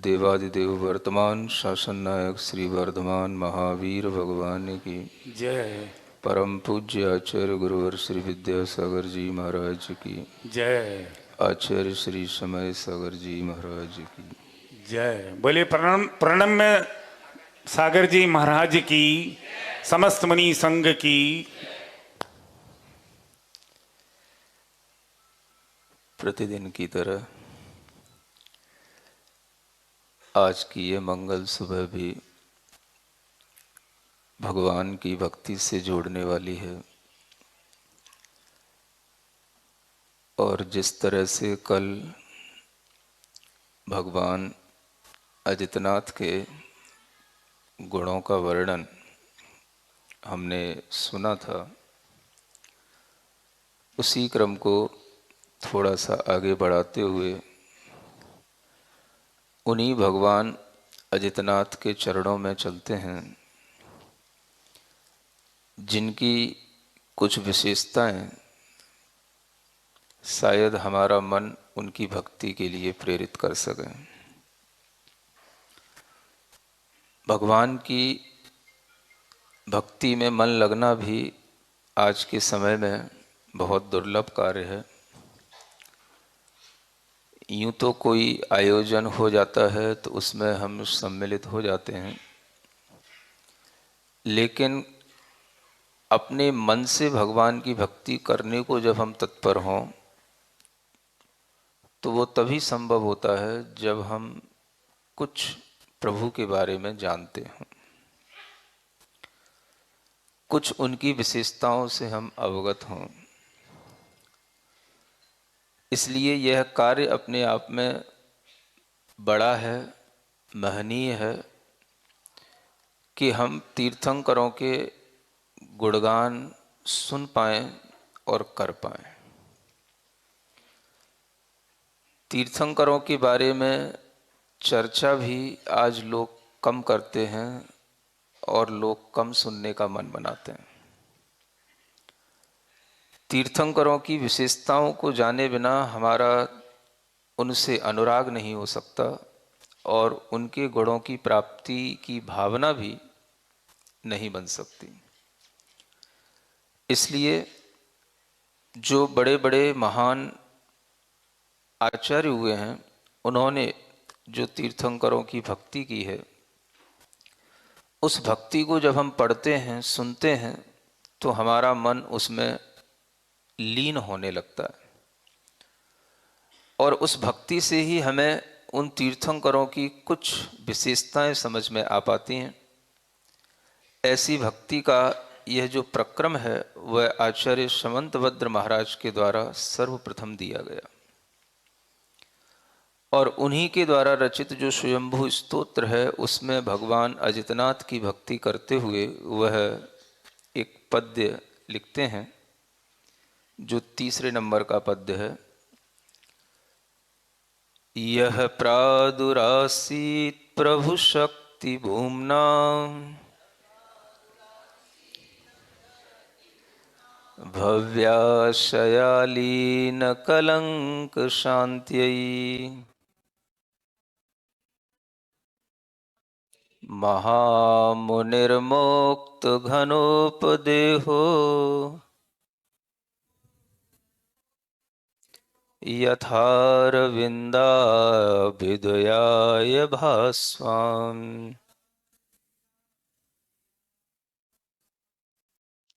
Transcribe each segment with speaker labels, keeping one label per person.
Speaker 1: देवादिदेव वर्तमान शासन नायक श्री वर्धमान महावीर भगवान की
Speaker 2: जय।
Speaker 1: परम पूज्य आचार्य गुरुवर श्री विद्यासागर जी महाराज की
Speaker 2: जय।
Speaker 1: आचार्य श्री समय सागर जी महाराज की
Speaker 2: जय। बोले प्रणम्य सागर जी महाराज की, समस्त मुनि संघ की।
Speaker 1: प्रतिदिन की तरह आज की ये मंगल सुबह भी भगवान की भक्ति से जोड़ने वाली है। और जिस तरह से कल भगवान अजितनाथ के गुणों का वर्णन हमने सुना था, उसी क्रम को थोड़ा सा आगे बढ़ाते हुए उन्हीं भगवान अजितनाथ के चरणों में चलते हैं, जिनकी कुछ विशेषताएं शायद हमारा मन उनकी भक्ति के लिए प्रेरित कर सके। भगवान की भक्ति में मन लगना भी आज के समय में बहुत दुर्लभ कार्य है। यूँ तो कोई आयोजन हो जाता है तो उसमें हम सम्मिलित हो जाते हैं, लेकिन अपने मन से भगवान की भक्ति करने को जब हम तत्पर हों तो वो तभी संभव होता है जब हम कुछ प्रभु के बारे में जानते हों, कुछ उनकी विशेषताओं से हम अवगत हों। इसलिए यह कार्य अपने आप में बड़ा है, महनीय है कि हम तीर्थंकरों के गुणगान सुन पाएं और कर पाएं। तीर्थंकरों के बारे में चर्चा भी आज लोग कम करते हैं और लोग कम सुनने का मन बनाते हैं। तीर्थंकरों की विशेषताओं को जाने बिना हमारा उनसे अनुराग नहीं हो सकता और उनके गुणों की प्राप्ति की भावना भी नहीं बन सकती। इसलिए जो बड़े बड़े महान आचार्य हुए हैं, उन्होंने जो तीर्थंकरों की भक्ति की है, उस भक्ति को जब हम पढ़ते हैं, सुनते हैं, तो हमारा मन उसमें लीन होने लगता है और उस भक्ति से ही हमें उन तीर्थंकरों की कुछ विशेषताएं समझ में आ पाती हैं। ऐसी भक्ति का यह जो प्रक्रम है वह आचार्य शमंतभद्र महाराज के द्वारा सर्वप्रथम दिया गया और उन्हीं के द्वारा रचित जो स्वयंभू स्तोत्र है उसमें भगवान अजितनाथ की भक्ति करते हुए वह एक पद्य लिखते हैं, जो 3 नंबर का पद्य है। यह प्रादुरासीत प्रभु शक्ति भूम्ना भव्याशयालीन कलंक शांत्यै महामुनिर्मोक्त घनोपदेहो यथारविंदाभ्युदयाय भास्वान्।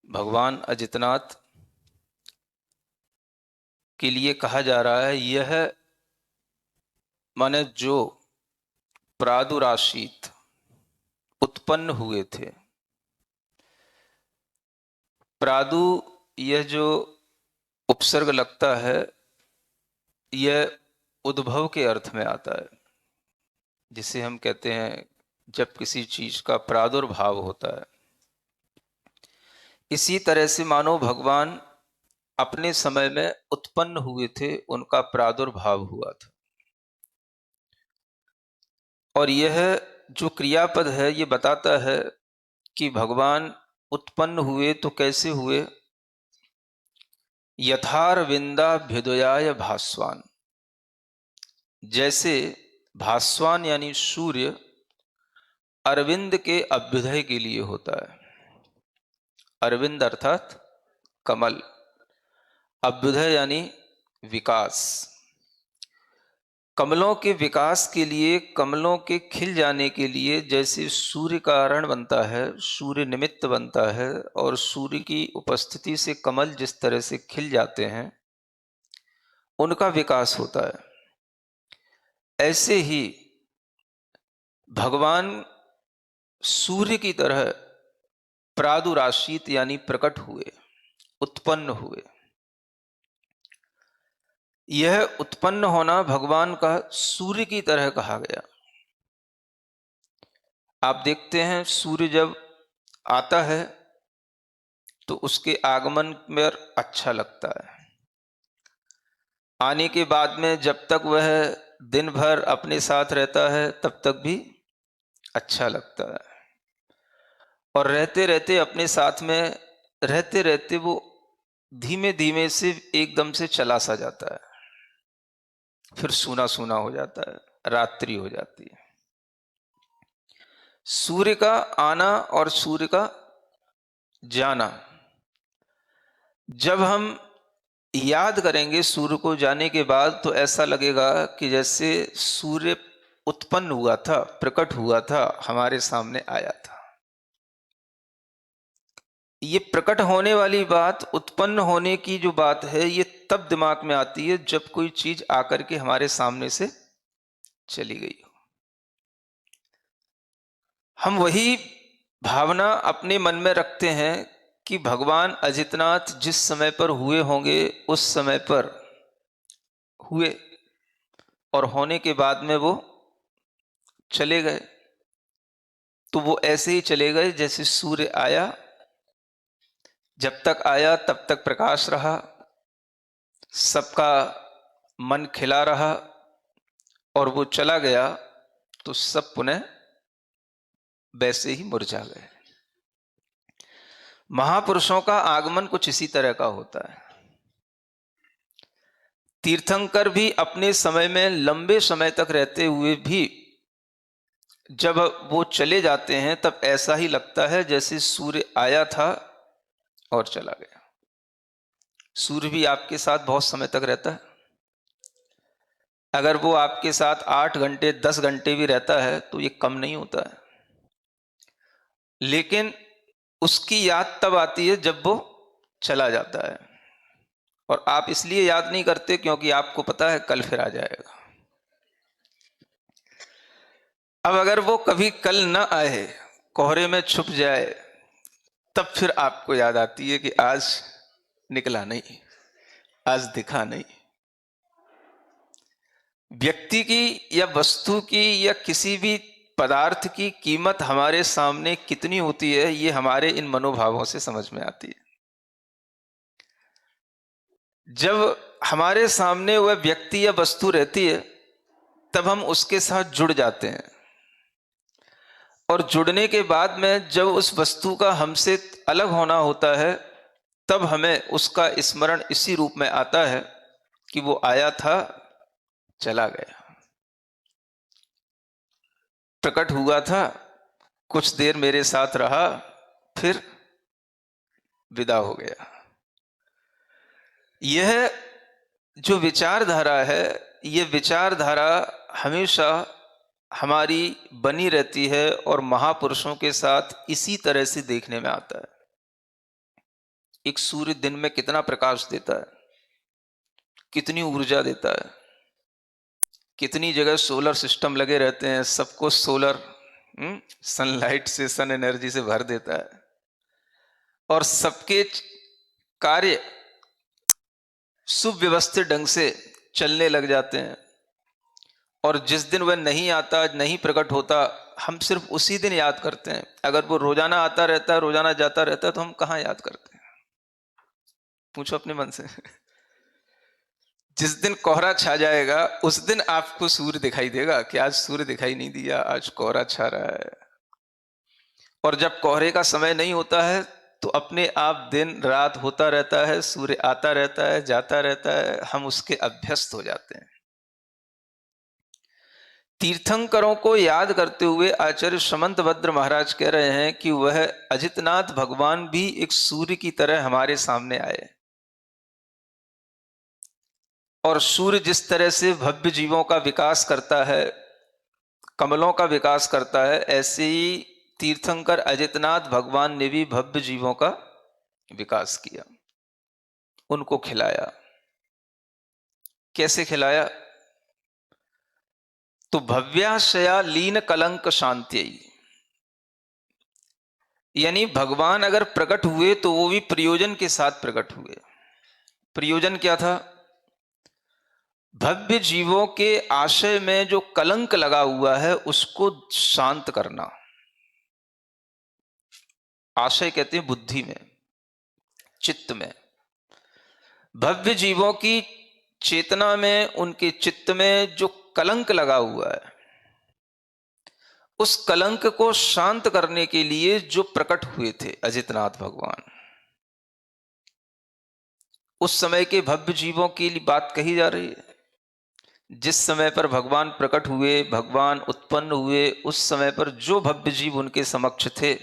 Speaker 1: भगवान अजितनाथ के लिए कहा जा रहा है, यह माने जो प्रादुराशीत उत्पन्न हुए थे। प्रादु यह जो उपसर्ग लगता है यह उद्भव के अर्थ में आता है, जिसे हम कहते हैं जब किसी चीज का प्रादुर्भाव होता है। इसी तरह से मानो भगवान अपने समय में उत्पन्न हुए थे, उनका प्रादुर्भाव हुआ था। और यह जो क्रियापद है ये बताता है कि भगवान उत्पन्न हुए तो कैसे हुए। यथारविंदाभ्युदयाय भास्वान, जैसे भास्वान यानी सूर्य अरविंद के अभ्युदय के लिए होता है। अरविंद अर्थात कमल, अभ्युदय यानी विकास। कमलों के विकास के लिए, कमलों के खिल जाने के लिए जैसे सूर्य का कारण बनता है, सूर्य निमित्त बनता है, और सूर्य की उपस्थिति से कमल जिस तरह से खिल जाते हैं, उनका विकास होता है। ऐसे ही भगवान सूर्य की तरह प्रादुराशित यानी प्रकट हुए, उत्पन्न हुए। यह उत्पन्न होना भगवान का सूर्य की तरह कहा गया। आप देखते हैं सूर्य जब आता है तो उसके आगमन में अच्छा लगता है, आने के बाद में जब तक वह दिन भर अपने साथ रहता है तब तक भी अच्छा लगता है, और रहते रहते अपने साथ में रहते रहते वो धीमे धीमे से एकदम से चला सा जाता है, फिर सूना सूना हो जाता है, रात्रि हो जाती है। सूर्य का आना और सूर्य का जाना, जब हम याद करेंगे सूर्य को जाने के बाद तो ऐसा लगेगा कि जैसे सूर्य उत्पन्न हुआ था, प्रकट हुआ था, हमारे सामने आया था। ये प्रकट होने वाली बात, उत्पन्न होने की जो बात है, ये तब दिमाग में आती है जब कोई चीज आकर के हमारे सामने से चली गई हो। हम वही भावना अपने मन में रखते हैं कि भगवान अजितनाथ जिस समय पर हुए होंगे उस समय पर हुए, और होने के बाद में वो चले गए। तो वो ऐसे ही चले गए जैसे सूर्य आया, जब तक आया तब तक प्रकाश रहा, सबका मन खिला रहा, और वो चला गया तो सब पुनः वैसे ही मुरझा गए। महापुरुषों का आगमन कुछ इसी तरह का होता है। तीर्थंकर भी अपने समय में लंबे समय तक रहते हुए भी जब वो चले जाते हैं तब ऐसा ही लगता है जैसे सूर्य आया था और चला गया। सूर्य भी आपके साथ बहुत समय तक रहता है। अगर वो आपके साथ 8 घंटे 10 घंटे भी रहता है तो ये कम नहीं होता है, लेकिन उसकी याद तब आती है जब वो चला जाता है, और आप इसलिए याद नहीं करते क्योंकि आपको पता है कल फिर आ जाएगा। अब अगर वो कभी कल न आए, कोहरे में छुप जाए, तब फिर आपको याद आती है कि आज निकला नहीं, आज दिखा नहीं। व्यक्ति की या वस्तु की या किसी भी पदार्थ की कीमत हमारे सामने कितनी होती है, ये हमारे इन मनोभावों से समझ में आती है। जब हमारे सामने वह व्यक्ति या वस्तु रहती है तब हम उसके साथ जुड़ जाते हैं, और जुड़ने के बाद में जब उस वस्तु का हमसे अलग होना होता है तब हमें उसका स्मरण इसी रूप में आता है कि वो आया था, चला गया, प्रकट हुआ था, कुछ देर मेरे साथ रहा, फिर विदा हो गया। यह जो विचारधारा है, यह विचारधारा हमेशा हमारी बनी रहती है, और महापुरुषों के साथ इसी तरह से देखने में आता है। एक सूर्य दिन में कितना प्रकाश देता है, कितनी ऊर्जा देता है, कितनी जगह सोलर सिस्टम लगे रहते हैं, सबको सोलर सनलाइट से, सन एनर्जी से भर देता है, और सबके कार्य सुव्यवस्थित ढंग से चलने लग जाते हैं। और जिस दिन वह नहीं आता, नहीं प्रकट होता, हम सिर्फ उसी दिन याद करते हैं। अगर वो रोजाना आता रहता है, रोजाना जाता रहता है, तो हम कहाँ याद करते हैं? पूछो अपने मन से। जिस दिन कोहरा छा जाएगा उस दिन आपको सूर्य दिखाई देगा कि आज सूर्य दिखाई नहीं दिया, आज कोहरा छा रहा है। और जब कोहरे का समय नहीं होता है तो अपने आप दिन रात होता रहता है, सूर्य आता रहता है, जाता रहता है, हम उसके अभ्यस्त हो जाते हैं। तीर्थंकरों को याद करते हुए आचार्य समंतभद्र महाराज कह रहे हैं कि वह अजितनाथ भगवान भी एक सूर्य की तरह हमारे सामने आए, और सूर्य जिस तरह से भव्य जीवों का विकास करता है, कमलों का विकास करता है, ऐसे ही तीर्थंकर अजितनाथ भगवान ने भी भव्य जीवों का विकास किया, उनको खिलाया। कैसे खिलाया? तो भव्याशया लीन कलंक शांत्यई, यानी भगवान अगर प्रकट हुए तो वो भी प्रयोजन के साथ प्रकट हुए। प्रयोजन क्या था? भव्य जीवों के आशय में जो कलंक लगा हुआ है उसको शांत करना। आशय कहते हैं बुद्धि में, चित्त में। भव्य जीवों की चेतना में, उनके चित्त में जो कलंक लगा हुआ है, उस कलंक को शांत करने के लिए जो प्रकट हुए थे अजितनाथ भगवान, उस समय के भव्य जीवों की बात कही जा रही है। जिस समय पर भगवान प्रकट हुए, भगवान उत्पन्न हुए, उस समय पर जो भव्य जीव उनके समक्ष थे,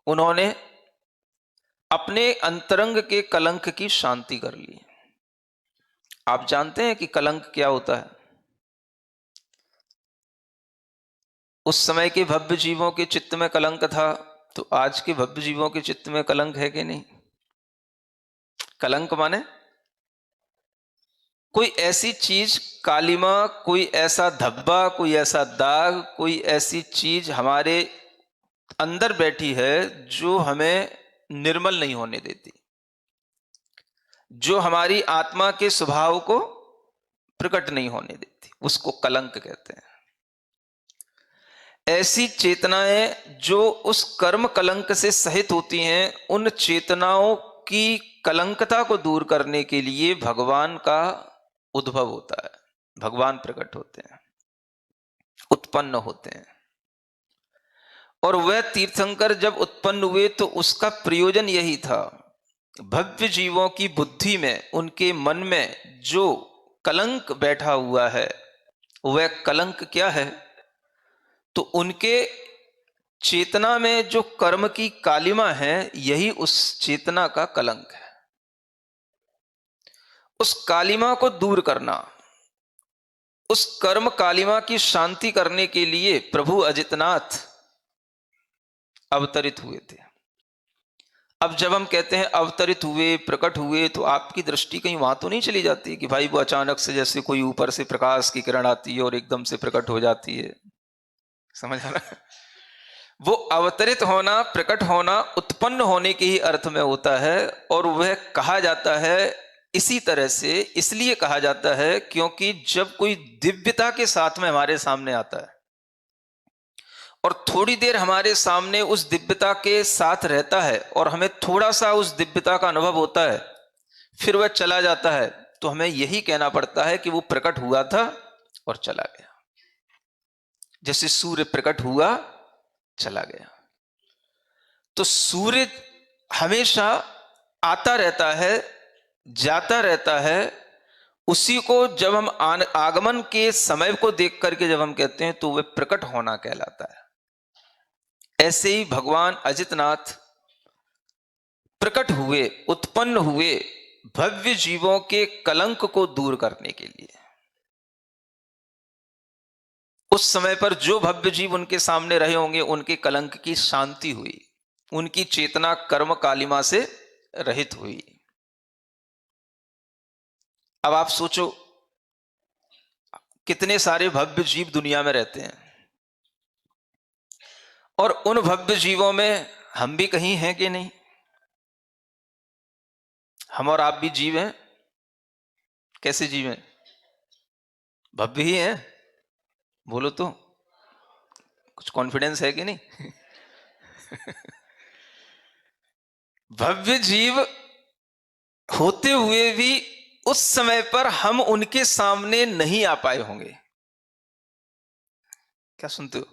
Speaker 1: उन्होंने अपने अंतरंग के कलंक की शांति कर ली। आप जानते हैं कि कलंक क्या होता है? उस समय के भव्य जीवों के चित्त में कलंक था, तो आज के भव्य जीवों के चित्त में कलंक है कि नहीं? कलंक माने कोई ऐसी चीज, कालिमा, कोई ऐसा धब्बा, कोई ऐसा दाग, कोई ऐसी चीज हमारे अंदर बैठी है जो हमें निर्मल नहीं होने देती, जो हमारी आत्मा के स्वभाव को प्रकट नहीं होने देती, उसको कलंक कहते हैं। ऐसी चेतनाएं जो उस कर्म कलंक से सहित होती हैं, उन चेतनाओं की कलंकता को दूर करने के लिए भगवान का उद्भव होता है, भगवान प्रकट होते हैं, उत्पन्न होते हैं। और वह तीर्थंकर जब उत्पन्न हुए तो उसका प्रयोजन यही था, भव्य जीवों की बुद्धि में, उनके मन में जो कलंक बैठा हुआ है, वह कलंक क्या है? तो उनके चेतना में जो कर्म की कालिमा है, यही उस चेतना का कलंक है। उस कालिमा को दूर करना, उस कर्म कालिमा की शांति करने के लिए प्रभु अजितनाथ अवतरित हुए थे। अब जब हम कहते हैं अवतरित हुए, प्रकट हुए, तो आपकी दृष्टि कहीं वहां तो नहीं चली जाती कि भाई वो अचानक से जैसे कोई ऊपर से प्रकाश की किरण आती है और एकदम से प्रकट हो जाती है? समझ आ रहा? वो अवतरित होना, प्रकट होना, उत्पन्न होने के ही अर्थ में होता है। और वह कहा जाता है इसी तरह से, इसलिए कहा जाता है क्योंकि जब कोई दिव्यता के साथ में हमारे सामने आता है और थोड़ी देर हमारे सामने उस दिव्यता के साथ रहता है और हमें थोड़ा सा उस दिव्यता का अनुभव होता है, फिर वह चला जाता है, तो हमें यही कहना पड़ता है कि वो प्रकट हुआ था और चला गया। जैसे सूर्य प्रकट हुआ, चला गया। तो सूर्य हमेशा आता रहता है, जाता रहता है। उसी को जब हम आगमन के समय को देख करके जब हम कहते हैं तो वह प्रकट होना कहलाता है। ऐसे ही भगवान अजितनाथ प्रकट हुए, उत्पन्न हुए भव्य जीवों के कलंक को दूर करने के लिए। उस समय पर जो भव्य जीव उनके सामने रहे होंगे, उनके कलंक की शांति हुई, उनकी चेतना कर्म कालिमा से रहित हुई। अब आप सोचो, कितने सारे भव्य जीव दुनिया में रहते हैं, और उन भव्य जीवों में हम भी कहीं हैं कि नहीं? हम और आप भी जीव हैं। कैसे जीव हैं? भव्य ही हैं। बोलो तो, कुछ कॉन्फिडेंस है कि नहीं? भव्य जीव होते हुए भी उस समय पर हम उनके सामने नहीं आ पाए होंगे। क्या सुनते हो?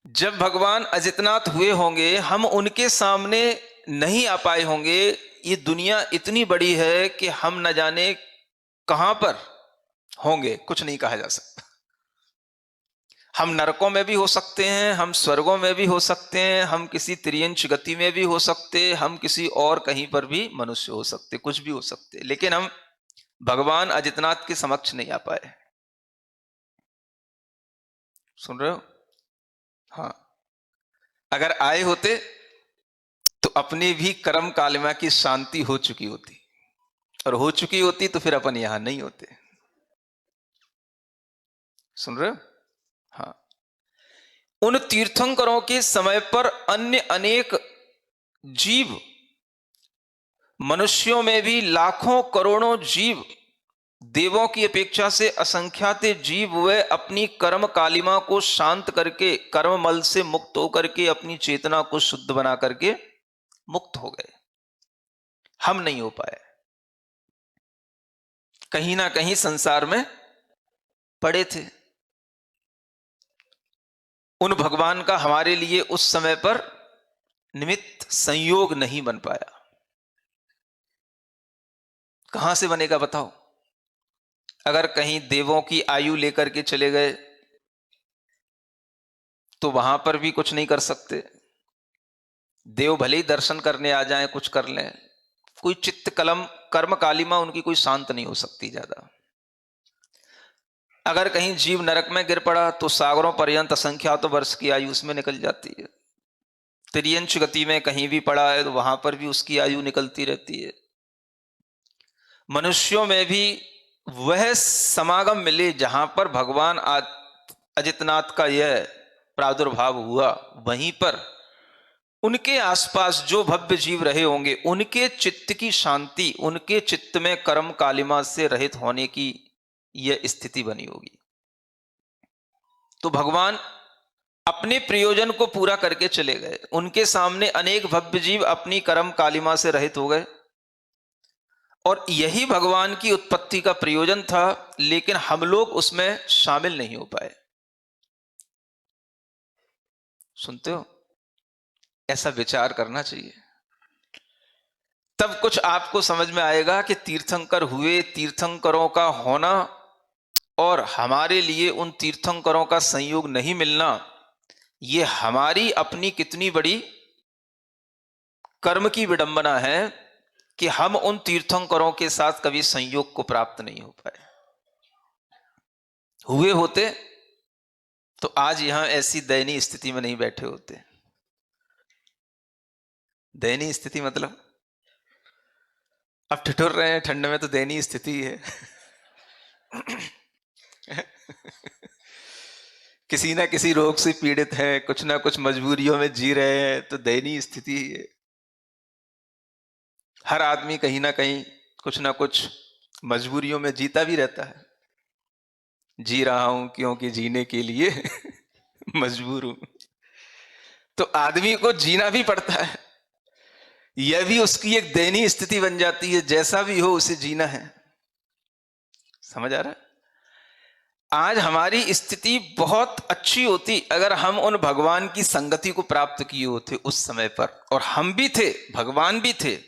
Speaker 1: जब भगवान अजितनाथ हुए होंगे, हम उनके सामने नहीं आ पाए होंगे। ये दुनिया इतनी बड़ी है कि हम न जाने कहां पर होंगे, कुछ नहीं कहा जा सकता। हम नरकों में भी हो सकते हैं, हम स्वर्गों में भी हो सकते हैं, हम किसी त्रियंश गति में भी हो सकते, हम किसी और कहीं पर भी मनुष्य हो सकते, कुछ भी हो सकते, लेकिन हम भगवान अजितनाथ के समक्ष नहीं आ पाए। सुन रहे हो? हाँ, अगर आए होते तो अपनी भी कर्म कालिमा की शांति हो चुकी होती, और हो चुकी होती तो फिर अपन यहां नहीं होते। सुन रहे हो? हाँ, उन तीर्थंकरों के समय पर अन्य अनेक जीव, मनुष्यों में भी लाखों करोड़ों जीव, देवों की अपेक्षा से असंख्यात जीव, वे अपनी कर्म कालिमा को शांत करके, कर्म मल से मुक्त होकर के, अपनी चेतना को शुद्ध बना करके मुक्त हो गए। हम नहीं हो पाए, कहीं ना कहीं संसार में पड़े थे। उन भगवान का हमारे लिए उस समय पर निमित्त संयोग नहीं बन पाया। कहां से बनेगा बताओ? अगर कहीं देवों की आयु लेकर के चले गए तो वहां पर भी कुछ नहीं कर सकते। देव भले ही दर्शन करने आ जाएं, कुछ कर लें, कोई चित्त कलम कर्म कालिमा उनकी कोई शांत नहीं हो सकती ज्यादा। अगर कहीं जीव नरक में गिर पड़ा तो सागरों पर्यंत असंख्यात वर्ष की आयु उसमें निकल जाती है। त्रियंश गति में कहीं भी पड़ा है तो वहां पर भी उसकी आयु निकलती रहती है। मनुष्यों में भी वह समागम मिले जहां पर भगवान अजितनाथ का यह प्रादुर्भाव हुआ, वहीं पर उनके आसपास जो भव्य जीव रहे होंगे, उनके चित्त की शांति, उनके चित्त में कर्म कालिमा से रहित होने की यह स्थिति बनी होगी। तो भगवान अपने प्रयोजन को पूरा करके चले गए। उनके सामने अनेक भव्य जीव अपनी कर्म कालिमा से रहित हो गए, और यही भगवान की उत्पत्ति का प्रयोजन था, लेकिन हम लोग उसमें शामिल नहीं हो पाए। सुनते हो? ऐसा विचार करना चाहिए, तब कुछ आपको समझ में आएगा कि तीर्थंकर हुए, तीर्थंकरों का होना और हमारे लिए उन तीर्थंकरों का संयोग नहीं मिलना, यह हमारी अपनी कितनी बड़ी कर्म की विडंबना है कि हम उन तीर्थंकरों के साथ कभी संयोग को प्राप्त नहीं हो पाए। हुए होते तो आज यहां ऐसी दयनीय स्थिति में नहीं बैठे होते। दयनीय स्थिति मतलब अब ठिठुर रहे हैं ठंड में, तो दयनीय स्थिति है। किसी ना किसी रोग से पीड़ित है, कुछ ना कुछ मजबूरियों में जी रहे हैं, तो दयनीय स्थिति है। हर आदमी कहीं ना कहीं कुछ ना कुछ मजबूरियों में जीता भी रहता है। जी रहा हूं क्योंकि जीने के लिए मजबूर हूं। तो आदमी को जीना भी पड़ता है, यह भी उसकी एक दयनीय स्थिति बन जाती है। जैसा भी हो उसे जीना है। समझ आ रहा है? आज हमारी स्थिति बहुत अच्छी होती अगर हम उन भगवान की संगति को प्राप्त किए होते उस समय पर, और हम भी थे, भगवान भी थे,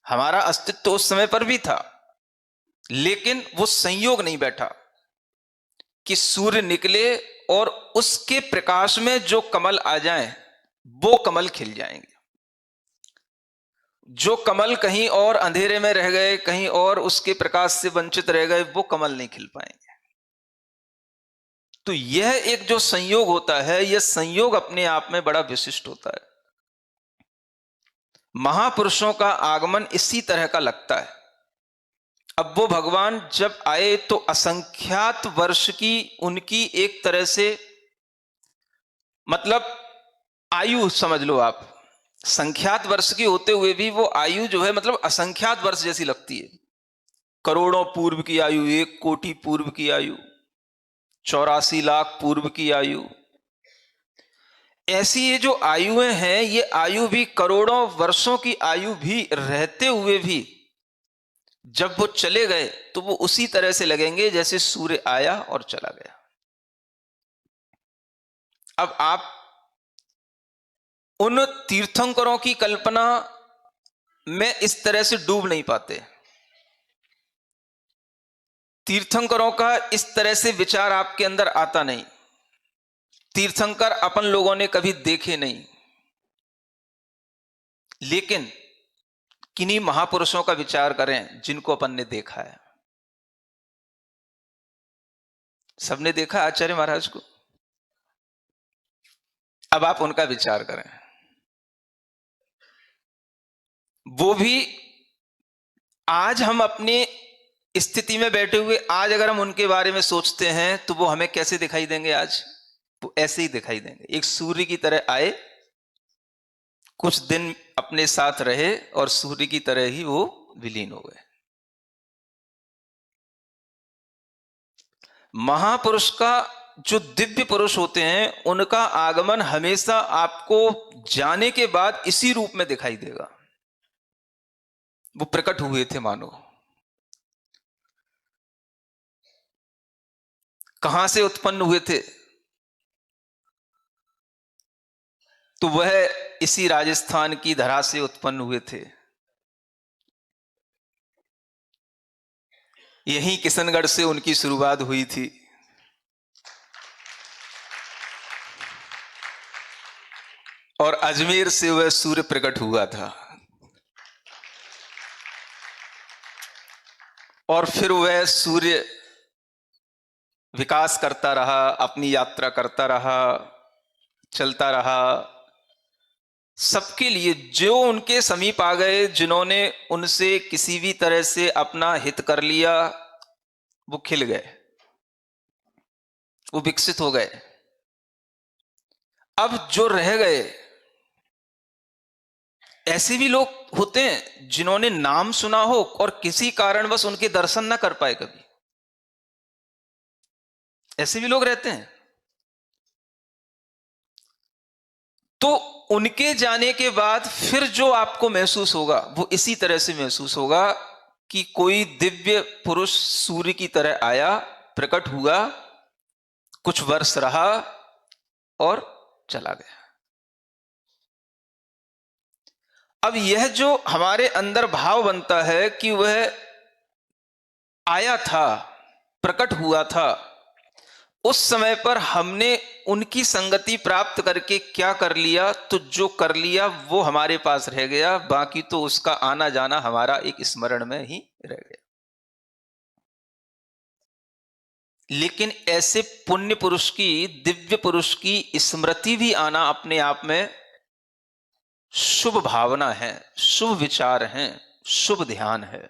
Speaker 1: हमारा अस्तित्व उस समय पर भी था, लेकिन वो संयोग नहीं बैठा कि सूर्य निकले और उसके प्रकाश में जो कमल आ जाएं वो कमल खिल जाएंगे। जो कमल कहीं और अंधेरे में रह गए, कहीं और उसके प्रकाश से वंचित रह गए, वो कमल नहीं खिल पाएंगे। तो यह एक जो संयोग होता है, यह संयोग अपने आप में बड़ा विशिष्ट होता है। महापुरुषों का आगमन इसी तरह का लगता है। अब वो भगवान जब आए तो असंख्यात वर्ष की उनकी एक तरह से मतलब आयु समझ लो आप, संख्यात वर्ष की होते हुए भी वो आयु जो है मतलब असंख्यात वर्ष जैसी लगती है। करोड़ों पूर्व की आयु, 1 कोटि पूर्व की आयु, 84 लाख पूर्व की आयु, ऐसी ये जो आयुएं हैं, ये आयु भी करोड़ों वर्षों की आयु भी रहते हुए भी जब वो चले गए तो वो उसी तरह से लगेंगे जैसे सूर्य आया और चला गया। अब आप उन तीर्थंकरों की कल्पना में इस तरह से डूब नहीं पाते। तीर्थंकरों का इस तरह से विचार आपके अंदर आता नहीं। तीर्थंकर अपन लोगों ने कभी देखे नहीं, लेकिन किन्हीं महापुरुषों का विचार करें जिनको अपन ने देखा है। सबने देखा आचार्य महाराज को, अब आप उनका विचार करें। वो भी आज हम अपनी स्थिति में बैठे हुए, आज अगर हम उनके बारे में सोचते हैं तो वो हमें कैसे दिखाई देंगे? आज वो ऐसे ही दिखाई देंगे, एक सूर्य की तरह आए, कुछ दिन अपने साथ रहे और सूर्य की तरह ही वो विलीन हो गए। महापुरुष का जो दिव्य पुरुष होते हैं, उनका आगमन हमेशा आपको जाने के बाद इसी रूप में दिखाई देगा। वो प्रकट हुए थे मानो। कहां से उत्पन्न हुए थे? तो वह इसी राजस्थान की धरा से उत्पन्न हुए थे। यहीं किशनगढ़ से उनकी शुरुआत हुई थी। और अजमेर से वह सूर्य प्रकट हुआ था। और फिर वह सूर्य विकास करता रहा, अपनी यात्रा करता रहा, चलता रहा। सबके लिए जो उनके समीप आ गए, जिन्होंने उनसे किसी भी तरह से अपना हित कर लिया, वो खिल गए, वो विकसित हो गए। अब जो रह गए, ऐसे भी लोग होते हैं जिन्होंने नाम सुना हो और किसी कारणवश उनके दर्शन ना कर पाए कभी। ऐसे भी लोग रहते हैं। तो उनके जाने के बाद फिर जो आपको महसूस होगा वो इसी तरह से महसूस होगा कि कोई दिव्य पुरुष सूर्य की तरह आया, प्रकट हुआ, कुछ वर्ष रहा और चला गया। अब यह जो हमारे अंदर भाव बनता है कि वह आया था, प्रकट हुआ था, उस समय पर हमने उनकी संगति प्राप्त करके क्या कर लिया? तो जो कर लिया वो हमारे पास रह गया, बाकी तो उसका आना जाना हमारा एक स्मरण में ही रह गया। लेकिन ऐसे पुण्य पुरुष की, दिव्य पुरुष की स्मृति भी आना अपने आप में शुभ भावना है, शुभ विचार है, शुभ ध्यान है।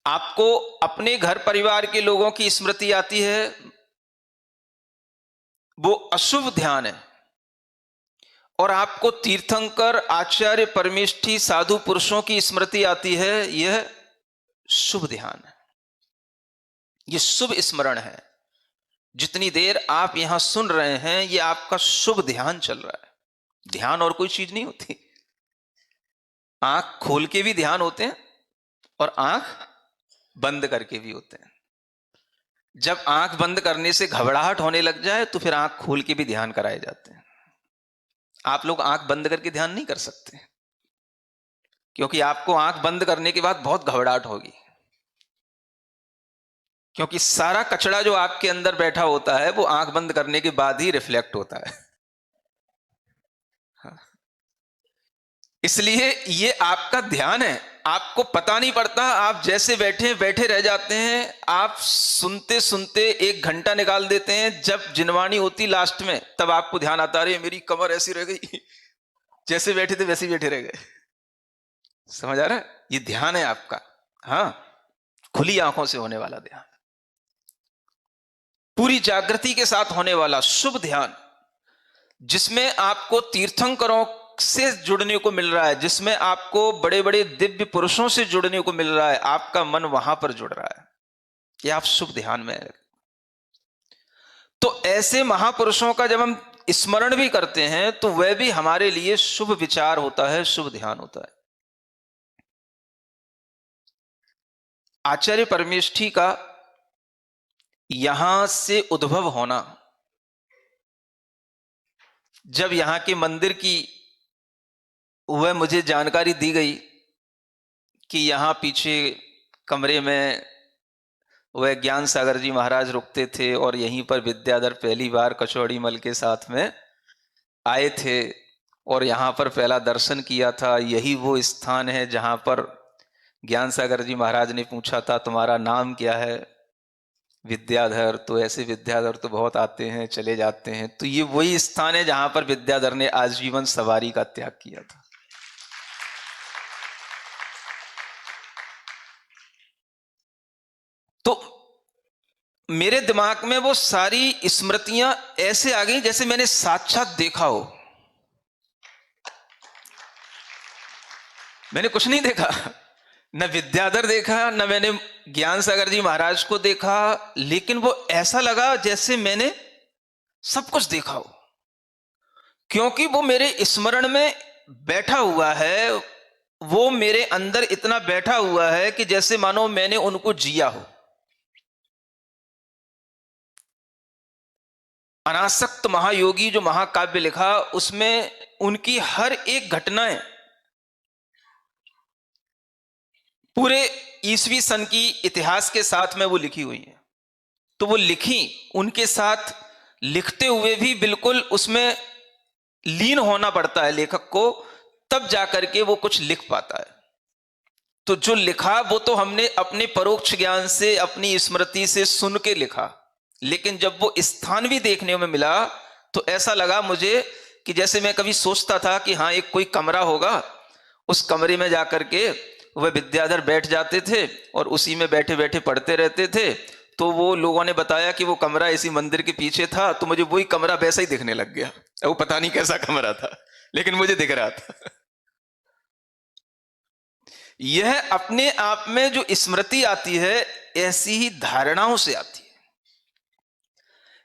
Speaker 1: आपको अपने घर परिवार के लोगों की स्मृति आती है, वो अशुभ ध्यान है। और आपको तीर्थंकर, आचार्य, परमेष्ठी, साधु पुरुषों की स्मृति आती है, यह शुभ ध्यान है, यह शुभ स्मरण है। जितनी देर आप यहां सुन रहे हैं, यह आपका शुभ ध्यान चल रहा है। ध्यान और कोई चीज नहीं होती। आंख खोल के भी ध्यान होते हैं और आंख बंद करके भी होते हैं। जब आंख बंद करने से घबराहट होने लग जाए तो फिर आंख खोल के भी ध्यान कराए जाते हैं। आप लोग आंख बंद करके ध्यान नहीं कर सकते, क्योंकि आपको आंख बंद करने के बाद बहुत घबराहट होगी, क्योंकि सारा कचरा जो आपके अंदर बैठा होता है वो आंख बंद करने के बाद ही रिफ्लेक्ट होता है। इसलिए ये आपका ध्यान है, आपको पता नहीं पड़ता, आप जैसे बैठे बैठे रह जाते हैं। आप सुनते सुनते 1 घंटा निकाल देते हैं, जब जिनवाणी होती लास्ट में तब आपको ध्यान आता, अरे मेरी कमर ऐसी रह गई, जैसे बैठे थे वैसे बैठे रह गए। समझ आ रहा है? ये ध्यान है आपका। हाँ, खुली आंखों से होने वाला ध्यान, पूरी जागृति के साथ होने वाला शुभ ध्यान, जिसमें आपको तीर्थंकरों से जुड़ने को मिल रहा है, जिसमें आपको बड़े बड़े दिव्य पुरुषों से जुड़ने को मिल रहा है। आपका मन वहां पर जुड़ रहा है, ये आप शुभ ध्यान में है। तो ऐसे महापुरुषों का जब हम स्मरण भी करते हैं तो वह भी हमारे लिए शुभ विचार होता है, शुभ ध्यान होता है। आचार्य परमेष्ठी का यहां से उद्भव होना, जब यहां के मंदिर की वह मुझे जानकारी दी गई कि यहाँ पीछे कमरे में वह ज्ञान सागर जी महाराज रुकते थे और यहीं पर विद्याधर पहली बार कचौड़ी मल के साथ में आए थे और यहाँ पर पहला दर्शन किया था। यही वो स्थान है जहाँ पर ज्ञान सागर जी महाराज ने पूछा था तुम्हारा नाम क्या है? विद्याधर। तो ऐसे विद्याधर तो बहुत आते हैं चले जाते हैं, तो ये वही स्थान है जहां पर विद्याधर ने आजीवन सवारी का त्याग किया था। तो मेरे दिमाग में वो सारी स्मृतियां ऐसे आ गई जैसे मैंने साक्षात देखा हो। मैंने कुछ नहीं देखा, न विद्याधर देखा, न मैंने ज्ञान सागर जी महाराज को देखा, लेकिन वो ऐसा लगा जैसे मैंने सब कुछ देखा हो, क्योंकि वो मेरे स्मरण में बैठा हुआ है, वो मेरे अंदर इतना बैठा हुआ है कि जैसे मानो मैंने उनको जिया हो। अनासक्त महायोगी जो महाकाव्य लिखा, उसमें उनकी हर एक घटनाएं पूरे ईसवी सन की इतिहास के साथ में वो लिखी हुई है। तो वो लिखी, उनके साथ लिखते हुए भी बिल्कुल उसमें लीन होना पड़ता है लेखक को, तब जाकर के वो कुछ लिख पाता है। तो जो लिखा वो तो हमने अपने परोक्ष ज्ञान से, अपनी स्मृति से सुन के लिखा, लेकिन जब वो स्थान भी देखने में मिला तो ऐसा लगा मुझे कि जैसे मैं कभी सोचता था कि हाँ एक कोई कमरा होगा, उस कमरे में जाकर के वह विद्याधर बैठ जाते थे और उसी में बैठे बैठे पढ़ते रहते थे। तो वो लोगों ने बताया कि वो कमरा इसी मंदिर के पीछे था, तो मुझे वही कमरा वैसा ही दिखने लग गया। वो पता नहीं कैसा कमरा था, लेकिन मुझे दिख रहा था। यह अपने आप में जो स्मृति आती है, ऐसी ही धारणाओं से आती है।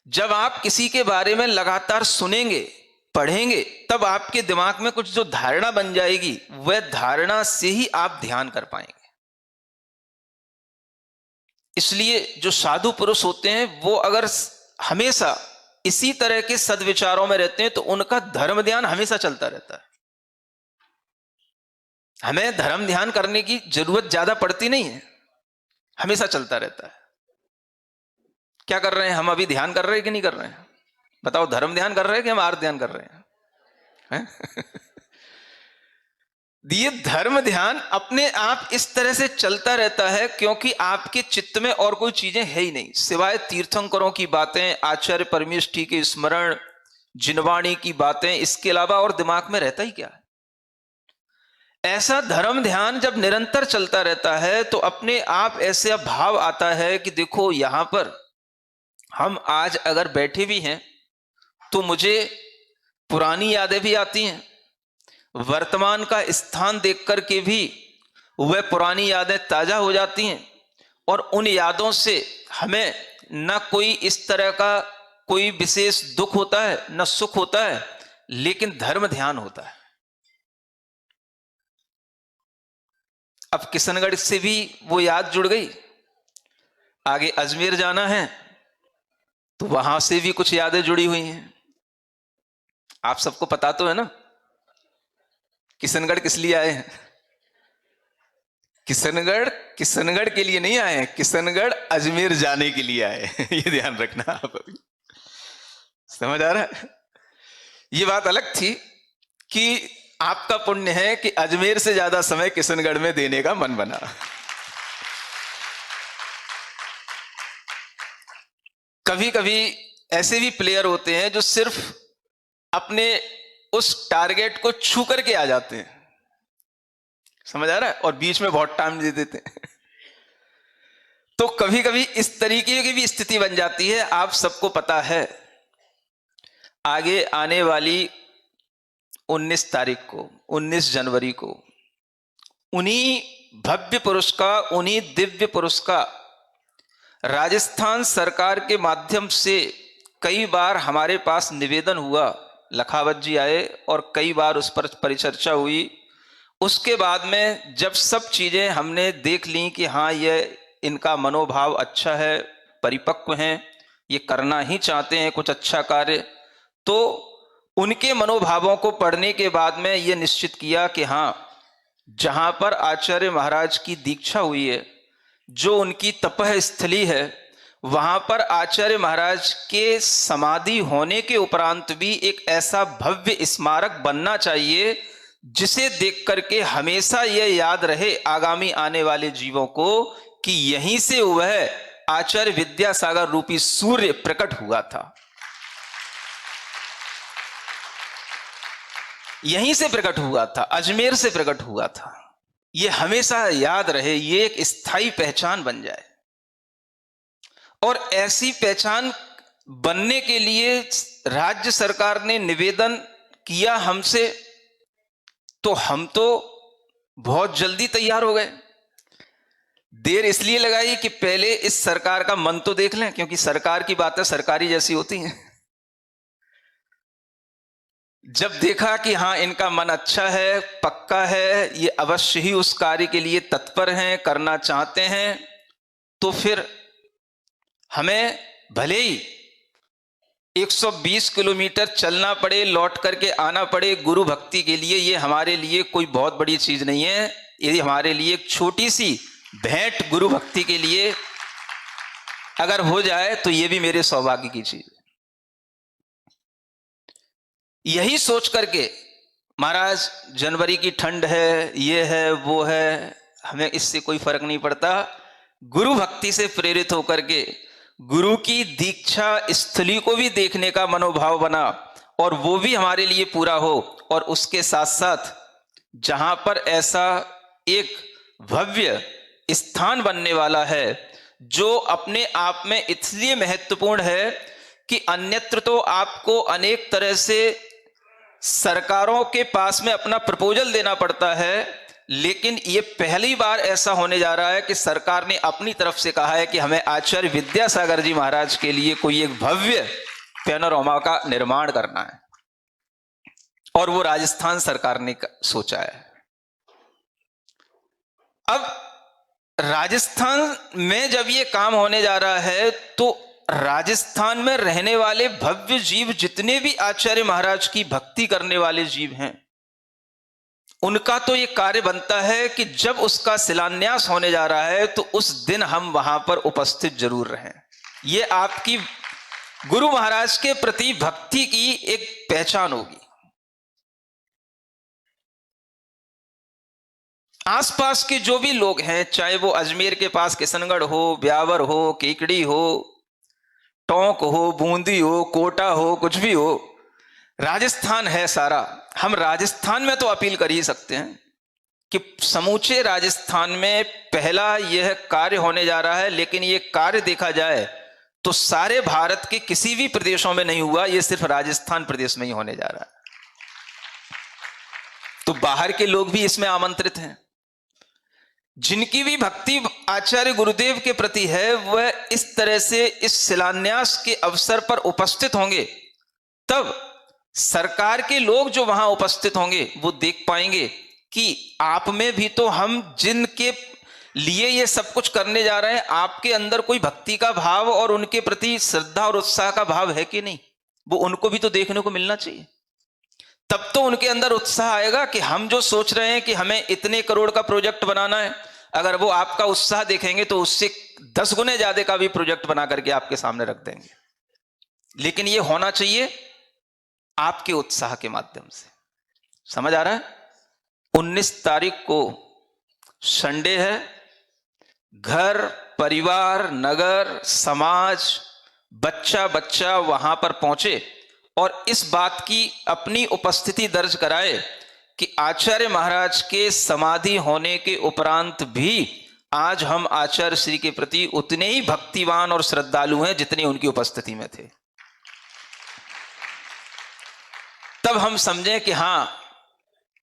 Speaker 1: जब आप किसी के बारे में लगातार सुनेंगे, पढ़ेंगे, तब आपके दिमाग में कुछ जो धारणा बन जाएगी, वह धारणा से ही आप ध्यान कर पाएंगे। इसलिए जो साधु पुरुष होते हैं वो अगर हमेशा इसी तरह के सद्विचारों में रहते हैं तो उनका धर्म ध्यान हमेशा चलता रहता है। हमें धर्म ध्यान करने की जरूरत ज्यादा पड़ती नहीं है, हमेशा चलता रहता है। क्या कर रहे हैं हम अभी? ध्यान कर रहे हैं कि नहीं कर रहे हैं? बताओ, धर्म ध्यान कर रहे हैं कि हम आर्थ ध्यान कर रहे हैं? ये धर्म ध्यान अपने आप इस तरह से चलता रहता है क्योंकि आपके चित्त में और कोई चीजें है ही नहीं सिवाय तीर्थंकरों की बातें, आचार्य परमेष्ठी के स्मरण, जिनवाणी की बातें। इसके अलावा और दिमाग में रहता ही क्या है? ऐसा धर्म ध्यान जब निरंतर चलता रहता है तो अपने आप ऐसा भाव आता है कि देखो यहां पर हम आज अगर बैठे भी हैं तो मुझे पुरानी यादें भी आती हैं, वर्तमान का स्थान देख करके भी वह पुरानी यादें ताजा हो जाती हैं, और उन यादों से हमें न कोई इस तरह का कोई विशेष दुख होता है न सुख होता है, लेकिन धर्म ध्यान होता है। अब किशनगढ़ से भी वो याद जुड़ गई, आगे अजमेर जाना है तो वहां से भी कुछ यादें जुड़ी हुई हैं। आप सबको पता तो है ना किशनगढ़ किस लिए आए हैं? किशनगढ़ के लिए नहीं आए हैं, किशनगढ़ अजमेर जाने के लिए आए हैं। ये ध्यान रखना आप। अभी समझ आ रहा है? ये बात अलग थी कि आपका पुण्य है कि अजमेर से ज्यादा समय किशनगढ़ में देने का मन बना। कभी कभी ऐसे भी प्लेयर होते हैं जो सिर्फ अपने उस टारगेट को छू करके आ जाते हैं, समझ आ रहा है, और बीच में बहुत टाइम दे देते हैं। तो कभी कभी इस तरीके की भी स्थिति बन जाती है। आप सबको पता है आगे आने वाली 19 तारीख को, 19 जनवरी को, उन्हीं भव्य पुरुष का, उन्हीं दिव्य पुरुष का राजस्थान सरकार के माध्यम से कई बार हमारे पास निवेदन हुआ। लखावत जी आए और कई बार उस पर परिचर्चा हुई। उसके बाद में जब सब चीजें हमने देख ली कि हाँ ये इनका मनोभाव अच्छा है, परिपक्व हैं, ये करना ही चाहते हैं कुछ अच्छा कार्य, तो उनके मनोभावों को पढ़ने के बाद में ये निश्चित किया कि हाँ जहां पर आचार्य महाराज की दीक्षा हुई है, जो उनकी तपह स्थली है, वहां पर आचार्य महाराज के समाधि होने के उपरांत भी एक ऐसा भव्य स्मारक बनना चाहिए जिसे देख करके हमेशा यह याद रहे आगामी आने वाले जीवों को कि यहीं से वह आचार्य विद्यासागर रूपी सूर्य प्रकट हुआ था, यहीं से प्रकट हुआ था, अजमेर से प्रकट हुआ था। यह हमेशा याद रहे, यह एक स्थायी पहचान बन जाए। और ऐसी पहचान बनने के लिए राज्य सरकार ने निवेदन किया हमसे, तो हम तो बहुत जल्दी तैयार हो गए। देर इसलिए लगाई कि पहले इस सरकार का मन तो देख लें, क्योंकि सरकार की बातें सरकारी जैसी होती हैं। जब देखा कि हाँ इनका मन अच्छा है, पक्का है, ये अवश्य ही उस कार्य के लिए तत्पर हैं, करना चाहते हैं, तो फिर हमें भले ही 120 किलोमीटर चलना पड़े, लौट करके आना पड़े गुरु भक्ति के लिए, ये हमारे लिए कोई बहुत बड़ी चीज नहीं है। ये हमारे लिए एक छोटी सी भेंट गुरु भक्ति के लिए अगर हो जाए तो ये भी मेरे सौभाग्य की चीज है। यही सोच करके महाराज जनवरी की ठंड है, ये है, वो है, हमें इससे कोई फर्क नहीं पड़ता। गुरु भक्ति से प्रेरित होकर के गुरु की दीक्षा स्थली को भी देखने का मनोभाव बना, और वो भी हमारे लिए पूरा हो। और उसके साथ साथ जहां पर ऐसा एक भव्य स्थान बनने वाला है जो अपने आप में इसलिए महत्वपूर्ण है कि अन्यत्र तो आपको अनेक तरह से सरकारों के पास में अपना प्रपोजल देना पड़ता है, लेकिन ये पहली बार ऐसा होने जा रहा है कि सरकार ने अपनी तरफ से कहा है कि हमें आचार्य विद्यासागर जी महाराज के लिए कोई एक भव्य पैनोरामा का निर्माण करना है, और वो राजस्थान सरकार ने सोचा है। अब राजस्थान में जब ये काम होने जा रहा है तो राजस्थान में रहने वाले भव्य जीव, जितने भी आचार्य महाराज की भक्ति करने वाले जीव हैं, उनका तो ये कार्य बनता है कि जब उसका शिलान्यास होने जा रहा है तो उस दिन हम वहां पर उपस्थित जरूर रहें। ये आपकी गुरु महाराज के प्रति भक्ति की एक पहचान होगी। आसपास के जो भी लोग हैं, चाहे वो अजमेर के पास किशनगढ़ हो, ब्यावर हो, केकड़ी हो, टोंक हो, बूंदी हो, कोटा हो, कुछ भी हो, राजस्थान है सारा। हम राजस्थान में तो अपील कर ही सकते हैं कि समूचे राजस्थान में पहला यह कार्य होने जा रहा है, लेकिन यह कार्य देखा जाए तो सारे भारत के किसी भी प्रदेशों में नहीं हुआ, यह सिर्फ राजस्थान प्रदेश में ही होने जा रहा है। तो बाहर के लोग भी इसमें आमंत्रित हैं। जिनकी भी भक्ति आचार्य गुरुदेव के प्रति है, वह इस तरह से इस शिलान्यास के अवसर पर उपस्थित होंगे, तब सरकार के लोग जो वहां उपस्थित होंगे वो देख पाएंगे कि आप में भी तो हम जिनके लिए ये सब कुछ करने जा रहे हैं, आपके अंदर कोई भक्ति का भाव और उनके प्रति श्रद्धा और उत्साह का भाव है कि नहीं, वो उनको भी तो देखने को मिलना चाहिए। तब तो उनके अंदर उत्साह आएगा कि हम जो सोच रहे हैं कि हमें इतने करोड़ का प्रोजेक्ट बनाना है, अगर वो आपका उत्साह देखेंगे तो उससे 10 गुने ज्यादा का भी प्रोजेक्ट बना करके आपके सामने रख देंगे। लेकिन ये होना चाहिए आपके उत्साह के माध्यम से। समझ आ रहा है? 19 तारीख को संडे है। घर, परिवार, नगर, समाज, बच्चा बच्चा वहां पर पहुंचे और इस बात की अपनी उपस्थिति दर्ज कराए कि आचार्य महाराज के समाधि होने के उपरांत भी आज हम आचार्य श्री के प्रति उतने ही भक्तिवान और श्रद्धालु हैं जितने उनकी उपस्थिति में थे। तब हम समझें कि हां,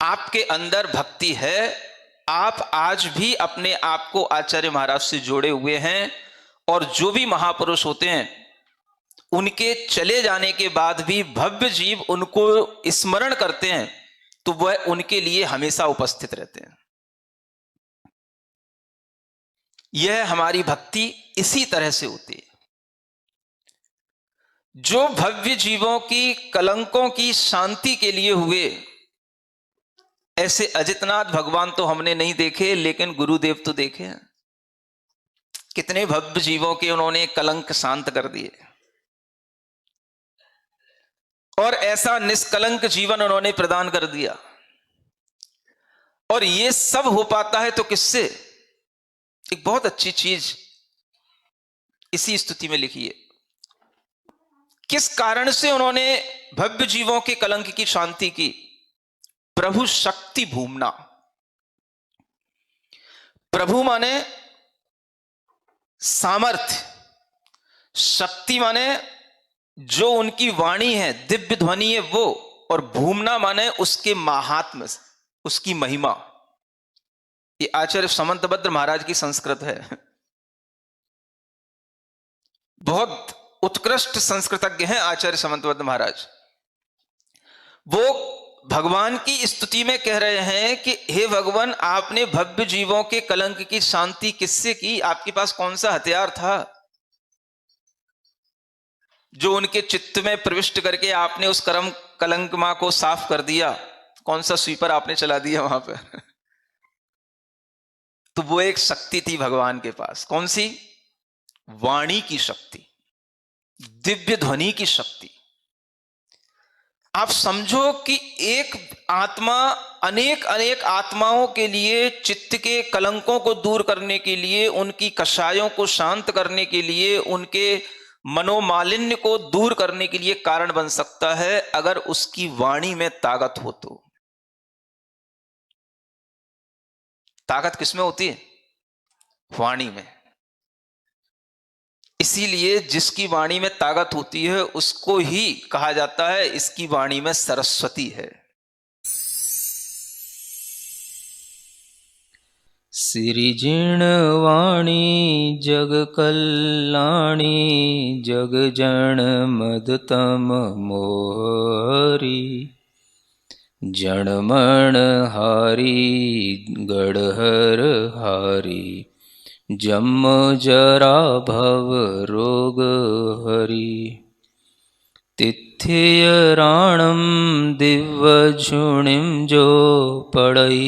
Speaker 1: आपके अंदर भक्ति है, आप आज भी अपने आप को आचार्य महाराज से जोड़े हुए हैं, और जो भी महापुरुष होते हैं उनके चले जाने के बाद भी भव्य जीव उनको स्मरण करते हैं, तो वह उनके लिए हमेशा उपस्थित रहते हैं। यह हमारी भक्ति इसी तरह से होती है। जो भव्य जीवों की कलंकों की शांति के लिए हुए, ऐसे अजितनाथ भगवान तो हमने नहीं देखे, लेकिन गुरुदेव तो देखे हैं। कितने भव्य जीवों के उन्होंने कलंक शांत कर दिए, और ऐसा निष्कलंक जीवन उन्होंने प्रदान कर दिया। और ये सब हो पाता है तो किससे? एक बहुत अच्छी चीज इसी स्तुति में लिखी है। किस कारण से उन्होंने भव्य जीवों के कलंक की शांति की? प्रभु शक्ति भूमना। प्रभु माने सामर्थ्य, शक्ति माने जो उनकी वाणी है, दिव्य ध्वनि है वो, और भूमना माने उसके महात्म्य, उसकी महिमा। ये आचार्य समंतभद्र महाराज की संस्कृत है। बहुत उत्कृष्ट संस्कृतज्ञ हैं आचार्य समंतभद्र महाराज। वो भगवान की स्तुति में कह रहे हैं कि हे भगवान, आपने भव्य जीवों के कलंक की शांति किससे की? आपके पास कौन सा हथियार था जो उनके चित्त में प्रविष्ट करके आपने उस कर्म कलंकमा को साफ कर दिया? कौन सा स्वीपर आपने चला दिया वहां पर? तो वो एक शक्ति थी भगवान के पास। कौन सी? वाणी की शक्ति, दिव्य ध्वनि की शक्ति। आप समझो कि एक आत्मा अनेक अनेक आत्माओं के लिए, चित्त के कलंकों को दूर करने के लिए, उनकी कषायों को शांत करने के लिए, उनके मनोमालिन्य को दूर करने के लिए कारण बन सकता है, अगर उसकी वाणी में ताकत हो तो। ताकत किसमें होती है? वाणी में। इसीलिए जिसकी वाणी में ताकत होती है उसको ही कहा जाता है इसकी वाणी में सरस्वती है।
Speaker 3: सिरिजिण वाणी जग कल्याणी, जग जन मदतम मोहरी, जनमण हारी गढ़हर हारी, जम जरा भव रोग हरि, तिथ्य राणम दिव्य झुणिम जो पड़ई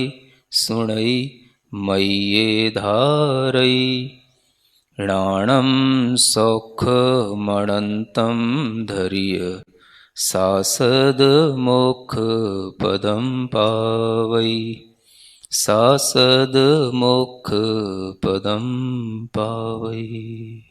Speaker 3: सुणई मय्ये धारई, राणम सौख मणंतम धरिय, सासद मोक्ष पदम पावई, सासद मोक्ष पदम पावई।